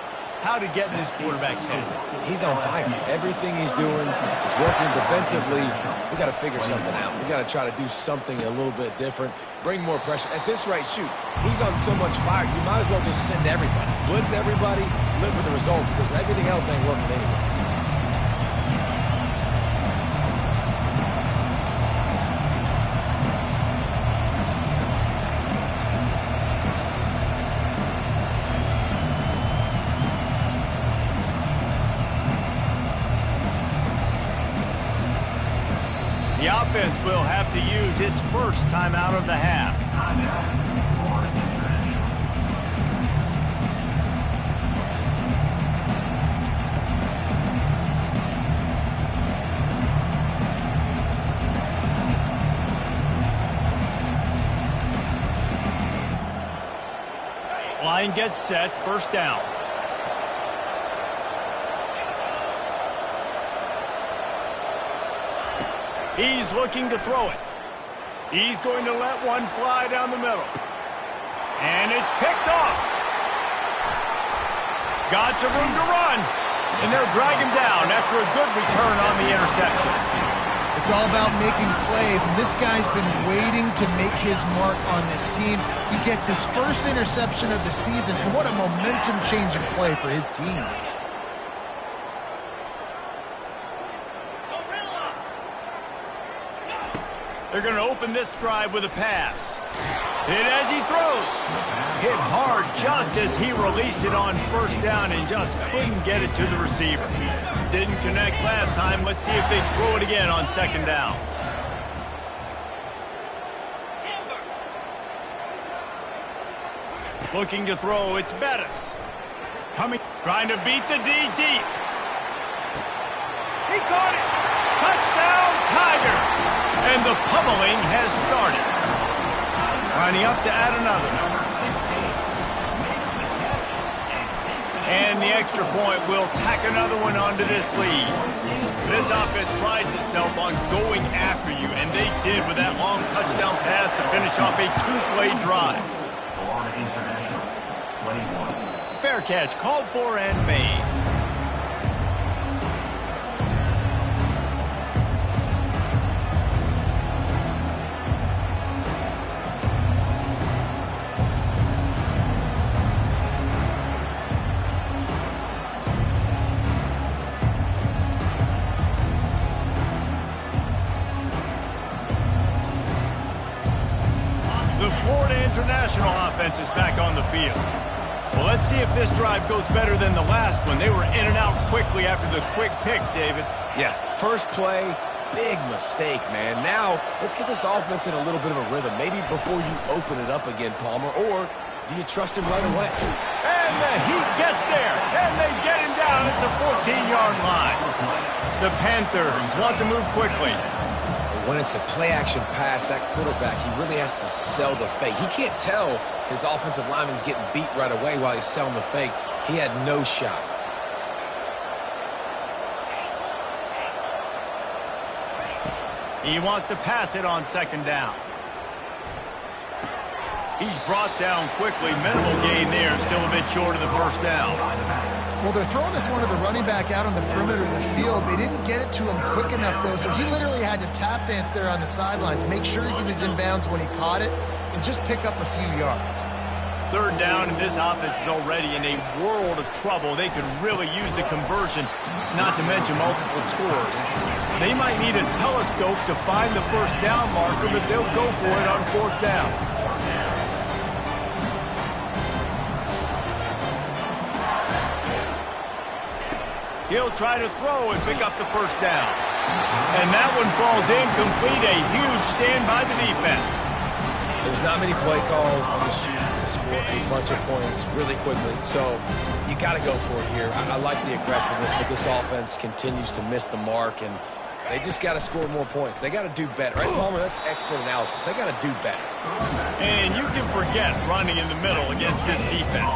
how to get in this quarterback's head. He's on fire. Everything he's doing is working defensively. We got to figure something out. We got to try to do something a little bit different. Bring more pressure. At this rate, shoot, he's on so much fire, you might as well just send everybody. Blitz everybody, live with the results, because everything else ain't working anyways. The offense will have to use its 1st timeout of the half. Line gets set, 1st down. He's looking to throw it. He's going to let one fly down the middle. And it's picked off. Got some room to run. And they'll drag him down after a good return on the interception. It's all about making plays, and this guy's been waiting to make his mark on this team. He gets his 1st interception of the season, and what a momentum-changing play for his team. They're going to open this drive with a pass. Hit as he throws. Hit hard just as he released it on first down and just couldn't get it to the receiver. Didn't connect last time. Let's see if they throw it again on second down. Looking to throw, it's Bettis. Trying to beat the D deep. He caught it. Touchdown, Tigers. And the pummeling has started. Lining up to add another. And the extra point will tack another one onto this lead. This offense prides itself on going after you, and they did with that long touchdown pass to finish off a two-play drive. Florida International, 21. Fair catch, called for and made. The Florida International offense is back on the field. Well, let's see if this drive goes better than the last one. They were in and out quickly after the quick pick, David. Yeah, first play, big mistake, man. Now, let's get this offense in a little bit of a rhythm. Maybe before you open it up again, Palmer, or do you trust him right away? And the Heat gets there, and they get him down at the 14-yard line. The Panthers want to move quickly. When it's a play-action pass, that quarterback, he really has to sell the fake. He can't tell his offensive lineman's getting beat right away while he's selling the fake. He had no shot. He wants to pass it on second down. He's brought down quickly. Minimal gain there, still a bit short of the first down. Well, they're throwing this one to the running back out on the perimeter of the field. They didn't get it to him quick enough, though, so he literally had to tap dance there on the sidelines, make sure he was in bounds when he caught it, and just pick up a few yards. Third down, and this offense is already in a world of trouble. They could really use a conversion, not to mention multiple scores. They might need a telescope to find the first down marker, but they'll go for it on fourth down. He'll try to throw and pick up the first down. And that one falls incomplete. A huge stand by the defense. There's not many play calls on the sheet to score a bunch of points really quickly, so you got to go for it here. I like the aggressiveness, but this offense continues to miss the mark, and they just got to score more points. They got to do better. Right, Palmer? That's expert analysis. They got to do better. And you can forget running in the middle against this defense.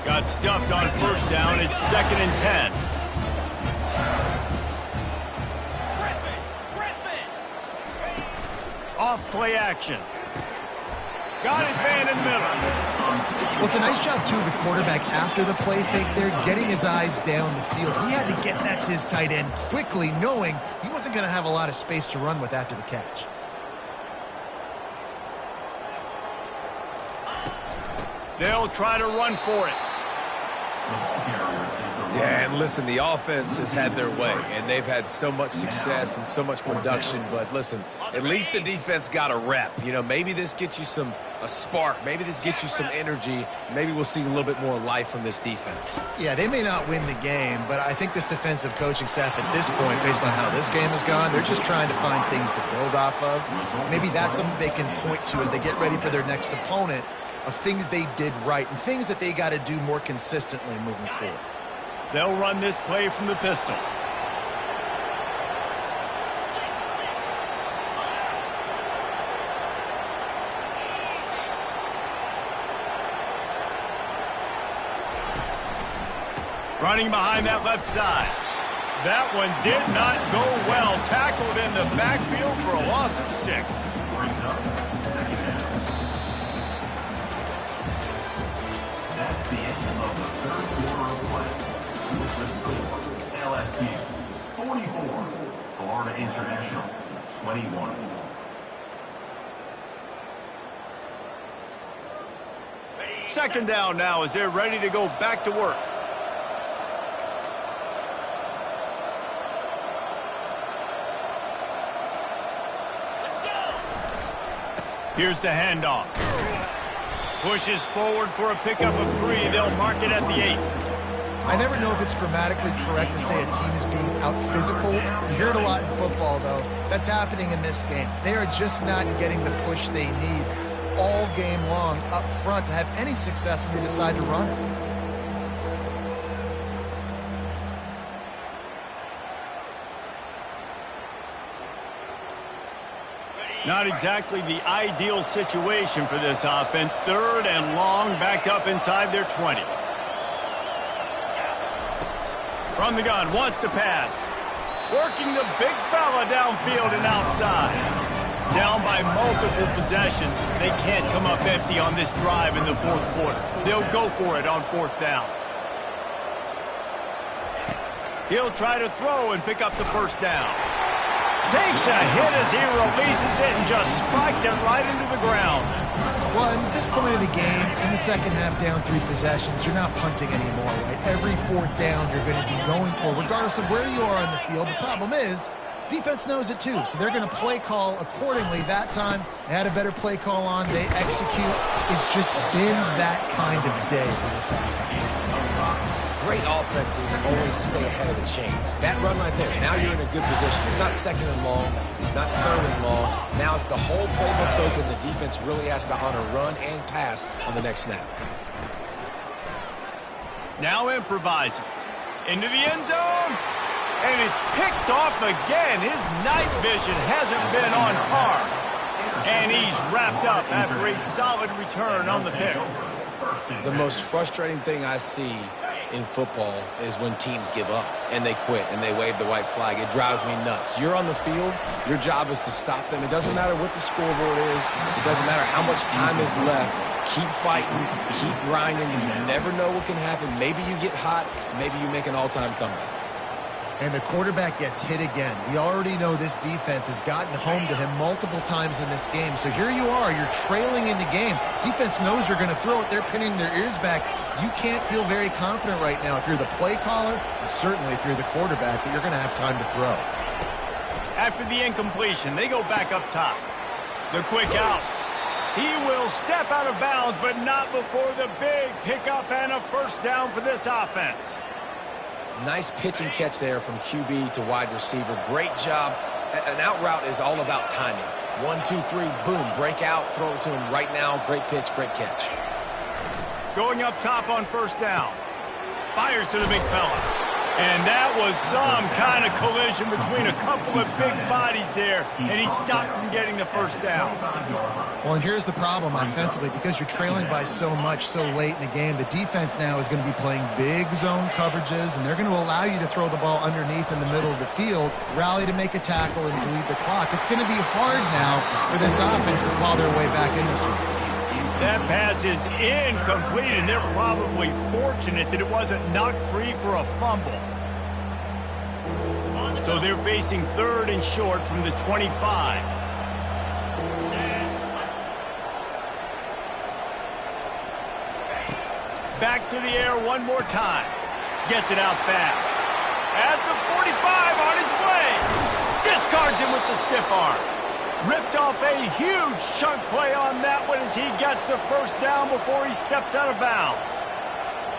Got stuffed on first down. It's 2nd and 10. Off play action. Got his man in the middle. Well, it's a nice job, too, of the quarterback after the play fake there, getting his eyes down the field. He had to get that to his tight end quickly, knowing he wasn't going to have a lot of space to run with after the catch. They'll try to run for it. Yeah, and listen, the offense has had their way, and they've had so much success and so much production. But listen, at least the defense got a rep. You know, maybe this gets you a spark. Maybe this gets you some energy. Maybe we'll see a little bit more life from this defense. Yeah, they may not win the game, but I think this defensive coaching staff at this point, based on how this game has gone, they're just trying to find things to build off of. Maybe that's something they can point to as they get ready for their next opponent, of things they did right and things that they got to do more consistently moving forward. They'll run this play from the pistol. Running behind that left side. That one did not go well. Tackled in the backfield for a loss of 6. That's the end of the third quarter of play. With the score, LSU 44, Florida International 21. Second down now as they're ready to go back to work. Here's the handoff. Pushes forward for a pickup of 3. They'll mark it at the 8. I never know if it's grammatically correct to say a team is being out-physical. You hear it a lot in football, though. That's happening in this game. They are just not getting the push they need all game long up front to have any success when they decide to run it. Not exactly the ideal situation for this offense. 3rd and long, backed up inside their 20. From the gun, wants to pass. Working the big fella downfield and outside. Down by multiple possessions. They can't come up empty on this drive in the 4th quarter. They'll go for it on 4th down. He'll try to throw and pick up the 1st down. Takes a hit as he releases it and just spiked it right into the ground. Well, at this point of the game, in the second half, down 3 possessions, you're not punting anymore, right? Every 4th down you're going to be going for, regardless of where you are on the field. The problem is, defense knows it too, so they're going to play call accordingly. That time, they had a better play call on. They execute. It's just been that kind of day for this offense. Great offenses always stay ahead of the chains. That run right there, now you're in a good position. It's not 2nd and long. It's not 3rd and long. Now it's the whole playbook's open. The defense really has to honor run and pass on the next snap. Now improvising. Into the end zone. And it's picked off again. His night vision hasn't been on par. And he's wrapped up after a solid return on the pick. The most frustrating thing I see in football is when teams give up and they quit and they wave the white flag. It drives me nuts. You're on the field. Your job is to stop them. It doesn't matter what the scoreboard is. It doesn't matter how much time is left. Keep fighting. Keep grinding. You never know what can happen. Maybe you get hot. Maybe you make an all-time comeback. And the quarterback gets hit again. We already know this defense has gotten home to him multiple times in this game. So here you are. You're trailing in the game. Defense knows you're going to throw it. They're pinning their ears back. You can't feel very confident right now if you're the play caller, and certainly if you're the quarterback, that you're going to have time to throw. After the incompletion, they go back up top. The quick out. He will step out of bounds, but not before the big pickup and a 1st down for this offense. Nice pitch and catch there from QB to wide receiver. Great job. An out route is all about timing. 1, 2, 3, boom, break out, throw it to him right now. Great pitch, great catch. Going up top on 1st down. Fires to the big fella. And that was some kind of collision between a couple of big bodies there, and he stopped from getting the 1st down. Well, and here's the problem offensively. Because you're trailing by so much so late in the game, the defense now is going to be playing big zone coverages, and they're going to allow you to throw the ball underneath in the middle of the field, rally to make a tackle, and bleed the clock. It's going to be hard now for this offense to claw their way back in this one. That pass is incomplete, and they're probably fortunate that it wasn't knocked free for a fumble. So they're facing 3rd and short from the 25. Back to the air one more time. Gets it out fast. At the 45 on his way. Discards him with the stiff arm. Ripped off a huge chunk play on that one as he gets the 1st down before he steps out of bounds.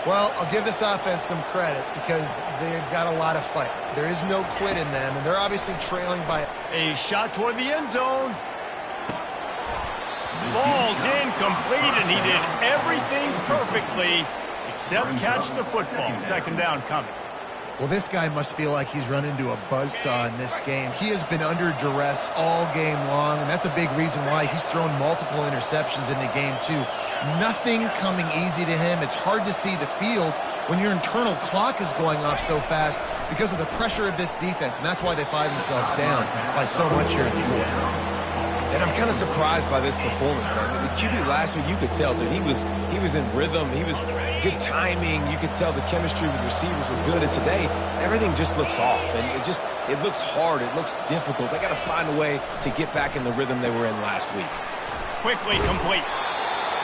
Well, I'll give this offense some credit because they've got a lot of fight. There is no quit in them, and they're obviously trailing by a shot toward the end zone. Falls incomplete, and he did everything perfectly except catch the football. 2nd down coming. Well, this guy must feel like he's run into a buzzsaw in this game. He has been under duress all game long, and that's a big reason why he's thrown multiple interceptions in the game, too. Nothing coming easy to him. It's hard to see the field when your internal clock is going off so fast because of the pressure of this defense, and that's why they find themselves down by so much here in the 4th. And I'm kind of surprised by this performance, man. The QB last week, you could tell that he was in rhythm. He was good timing. You could tell the chemistry with receivers were good. And today, everything just looks off. And it looks hard. It looks difficult. They got to find a way to get back in the rhythm they were in last week. Quickly complete.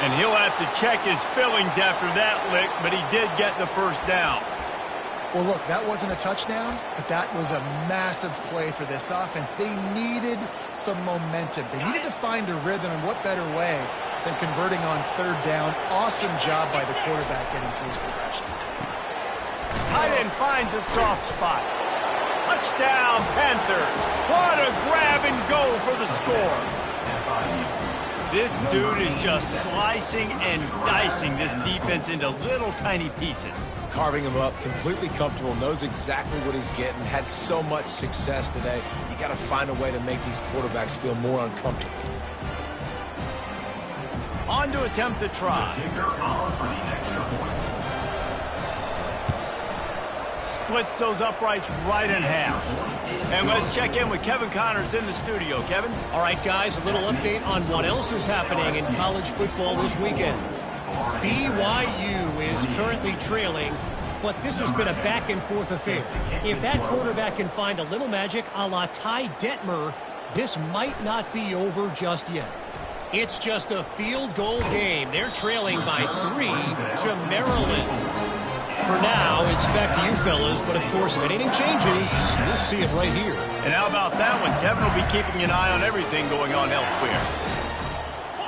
And he'll have to check his fillings after that lick, but he did get the 1st down. Well, look, that wasn't a touchdown, but that was a massive play for this offense. They needed some momentum. They needed to find a rhythm, and what better way than converting on third down. Awesome job by the quarterback getting through his progression. Tight end finds a soft spot. Touchdown, Panthers. What a grab and go for the score. This dude is just slicing and dicing this defense into little tiny pieces. Carving him up, completely comfortable, knows exactly what he's getting, had so much success today. You got to find a way to make these quarterbacks feel more uncomfortable. On to attempt the try. Splits those uprights right in half. And let's check in with Kevin Connors in the studio. Kevin? All right, guys, a little update on what else is happening in college football this weekend. BYU is currently trailing, but this has been a back-and-forth affair. If that quarterback can find a little magic a la Ty Detmer, this might not be over just yet. It's just a field goal game. They're trailing by 3 to Maryland. For now, it's back to you fellas, but of course, if anything changes, you'll see it right here. And how about that one? Kevin will be keeping an eye on everything going on elsewhere.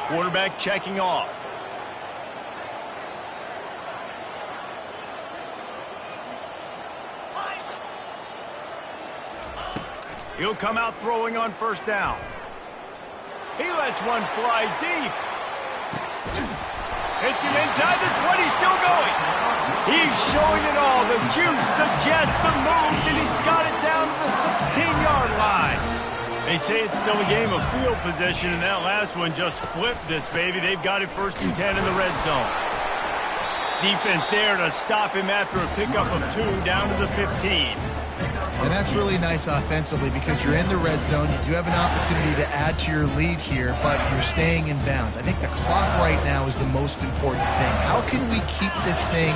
Quarterback checking off. He'll come out throwing on first down. He lets one fly deep. Hits him inside the 20, still going. He's showing it all, the juice, the jets, the moves, and he's got it down to the 16-yard line. They say it's still a game of field position, and that last one just flipped this baby. They've got it 1st and 10 in the red zone. Defense there to stop him after a pickup of 2 down to the 15. And that's really nice offensively because you're in the red zone. You do have an opportunity to add to your lead here, but you're staying in bounds. I think the clock right now is the most important thing. How can we keep this thing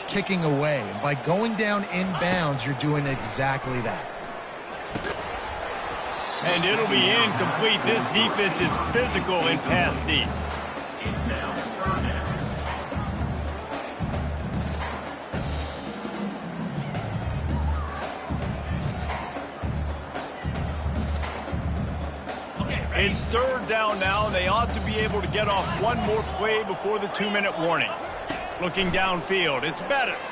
ticking away? And by going down in bounds, you're doing exactly that. And it'll be incomplete. This defense is physical and pass deep. It's 3rd down now, and they ought to be able to get off one more play before the 2-minute warning. Looking downfield, it's Bettis.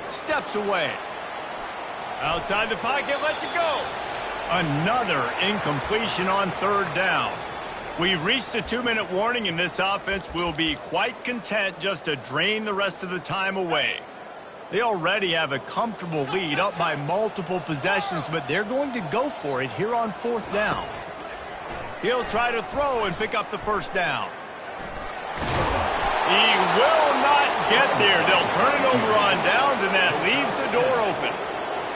Steps away. Outside the pocket, lets it go. Another incompletion on 3rd down. We've reached the 2-minute warning, and this offense will be quite content just to drain the rest of the time away. They already have a comfortable lead up by multiple possessions, but they're going to go for it here on 4th down. He'll try to throw and pick up the 1st down. He will not get there. They'll turn it over on downs, and that leaves the door open.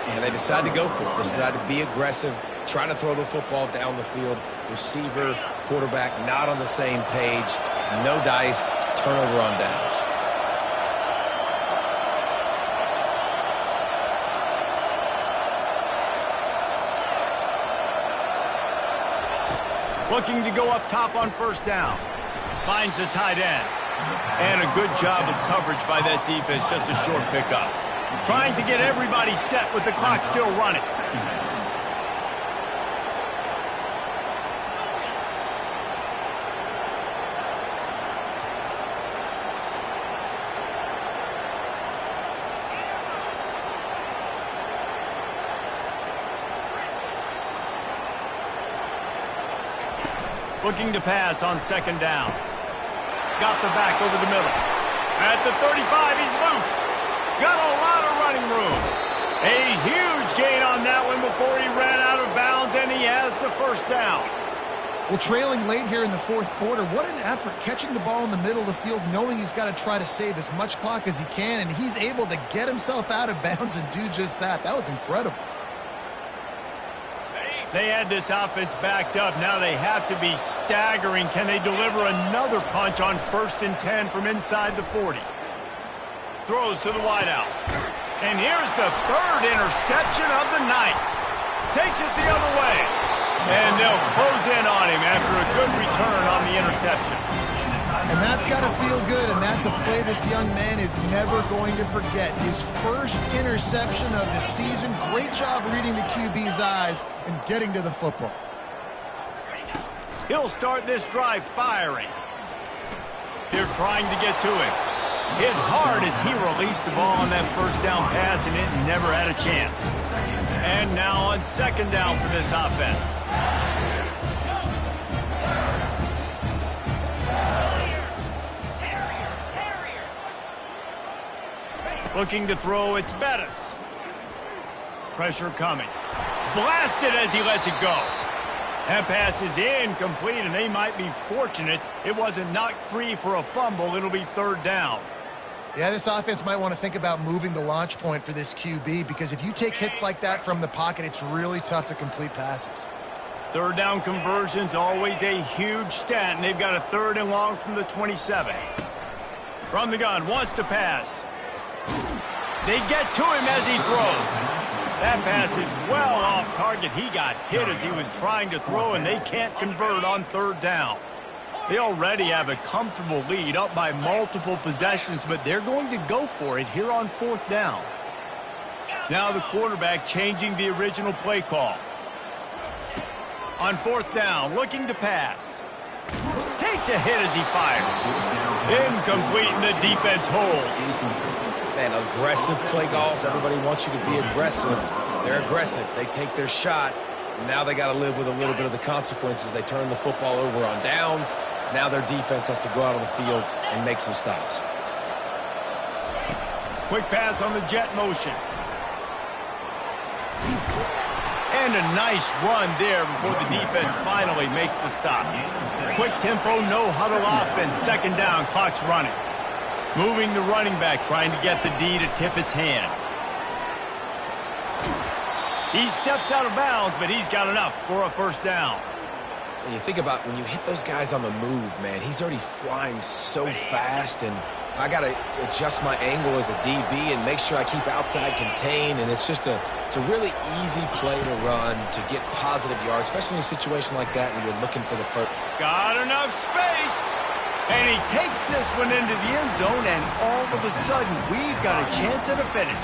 And they decide to go for it. They decide to be aggressive, try to throw the football down the field. Receiver, quarterback, not on the same page. No dice, turnover on downs. Looking to go up top on 1st down. Finds the tight end. And a good job of coverage by that defense, just a short pickup. Trying to get everybody set with the clock still running. Looking to pass on 2nd down. Got the back over the middle. At the 35, he's loose. Got a lot of running room. A huge gain on that one before he ran out of bounds, and he has the 1st down. Well, trailing late here in the 4th quarter, what an effort catching the ball in the middle of the field, knowing he's got to try to save as much clock as he can, and he's able to get himself out of bounds and do just that. That was incredible. They had this offense backed up. Now they have to be staggering. Can they deliver another punch on 1st and 10 from inside the 40? Throws to the wideout. And here's the 3rd interception of the night. Takes it the other way. And they'll close in on him after a good return on the interception. And that's got to feel good, and that's a play this young man is never going to forget. His first interception of the season. Great job reading the QB's eyes and getting to the football. He'll start this drive firing. They're trying to get to him. Hit hard as he released the ball on that first down pass, and it never had a chance. And now on second down for this offense. Looking to throw, it's Bettis. Pressure coming. Blasted as he lets it go. That pass is incomplete, and they might be fortunate it wasn't knocked free for a fumble. It'll be third down. Yeah, this offense might want to think about moving the launch point for this QB, because if you take hits like that from the pocket, it's really tough to complete passes. Third down conversion's always a huge stat, and they've got a third and long from the 27. From the gun, wants to pass. They get to him as he throws. That pass is well off target. He got hit as he was trying to throw, and they can't convert on third down. They already have a comfortable lead, up by multiple possessions, but they're going to go for it here on fourth down. Now the quarterback changing the original play call. On fourth down, looking to pass. Takes a hit as he fires. Incomplete, and the defense holds. Man, aggressive play calls. Everybody wants you to be aggressive. They're aggressive. They take their shot. Now they got to live with a little bit of the consequences. They turn the football over on downs. Now their defense has to go out on the field and make some stops. Quick pass on the jet motion. And a nice run there before the defense finally makes the stop. Quick tempo, no huddle offense. Second down, clock's running. Moving the running back, trying to get the D to tip its hand. He steps out of bounds, but he's got enough for a first down. And you think about when you hit those guys on the move, man, he's already flying so fast, and I got to adjust my angle as a DB and make sure I keep outside contained, and it's just it's a really easy play to run to get positive yards, especially in a situation like that when you're looking for the first. Got enough space. And he takes this one into the end zone, and all of a sudden, we've got a chance at a finish.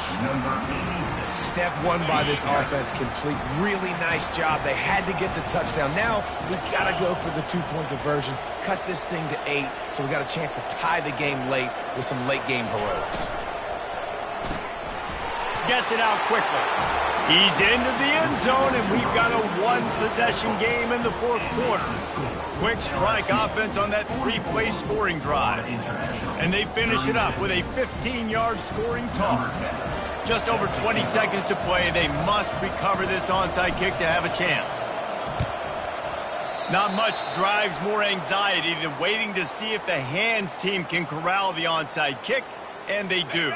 Step one by this offense complete. Really nice job. They had to get the touchdown. Now, we got to go for the two-point conversion, cut this thing to 8, so we got a chance to tie the game late with some late-game heroics. Gets it out quickly. He's into the end zone, and we've got a one-possession game in the fourth quarter. Quick strike offense on that 3-play scoring drive. And they finish it up with a 15-yard scoring toss. Just over 20 seconds to play. They must recover this onside kick to have a chance. Not much drives more anxiety than waiting to see if the hands team can corral the onside kick, and they do.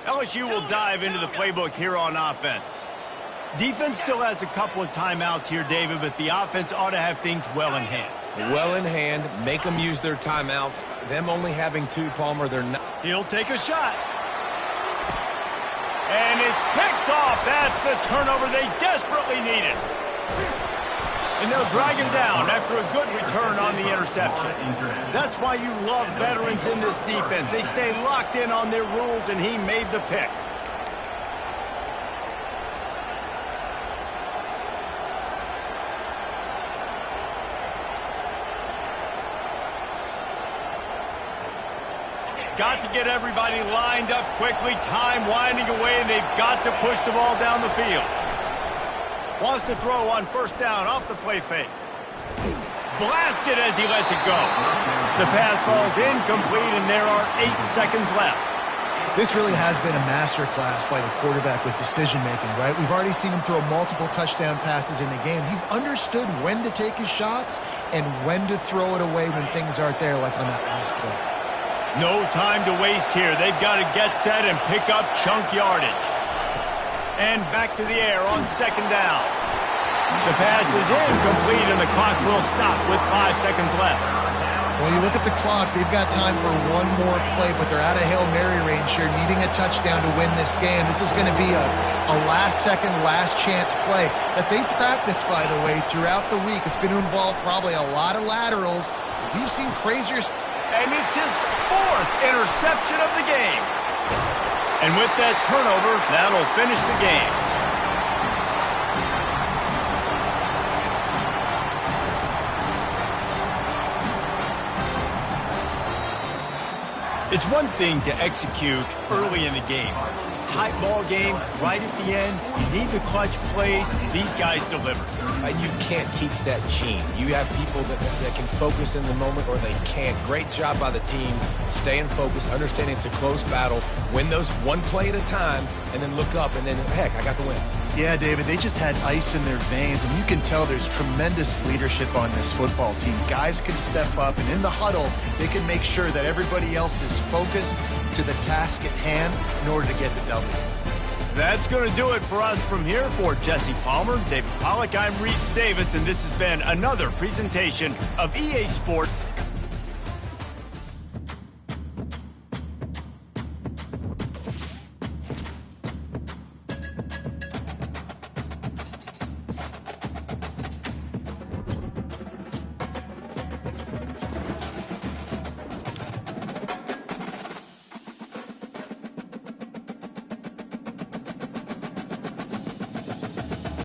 LSU will dive into the playbook here on offense. Defense still has a couple of timeouts here, David, but the offense ought to have things well in hand. Well in hand, make them use their timeouts. Them only having 2, Palmer, they're not. He'll take a shot. And it's picked off. That's the turnover they desperately needed. And they'll drag him down after a good return on the interception. That's why you love veterans in this defense. They stay locked in on their rules, and he made the pick. Got to get everybody lined up quickly. Time winding away, and they've got to push the ball down the field. Wants to throw on first down off the play fake. Blasted as he lets it go. The pass falls incomplete, and there are 8 seconds left. This really has been a masterclass by the quarterback with decision-making, right? We've already seen him throw multiple touchdown passes in the game. He's understood when to take his shots and when to throw it away when things aren't there, like on that last play. No time to waste here. They've got to get set and pick up chunk yardage. And back to the air on second down. The pass is incomplete, and the clock will stop with 5 seconds left. When you look at the clock, they've got time for one more play, but they're out of Hail Mary range here, needing a touchdown to win this game. This is going to be a last-second, last-chance play that they practice, by the way, throughout the week. It's going to involve probably a lot of laterals. We've seen crazier And it's his 4th interception of the game. And with that turnover, that'll finish the game. It's one thing to execute early in the game. Tight ball game, right at the end. You need the clutch plays. These guys deliver. And you can't teach that gene. You have people that can focus in the moment or they can't. Great job by the team, staying focused, understanding it's a close battle, win those one play at a time, and then look up, and then, heck, I got the win. Yeah, David, they just had ice in their veins, and you can tell there's tremendous leadership on this football team. Guys can step up, and in the huddle, they can make sure that everybody else is focused to the task at hand in order to get the W. That's going to do it for us from here. For Jesse Palmer, David Pollack, I'm Reese Davis, and this has been another presentation of EA Sports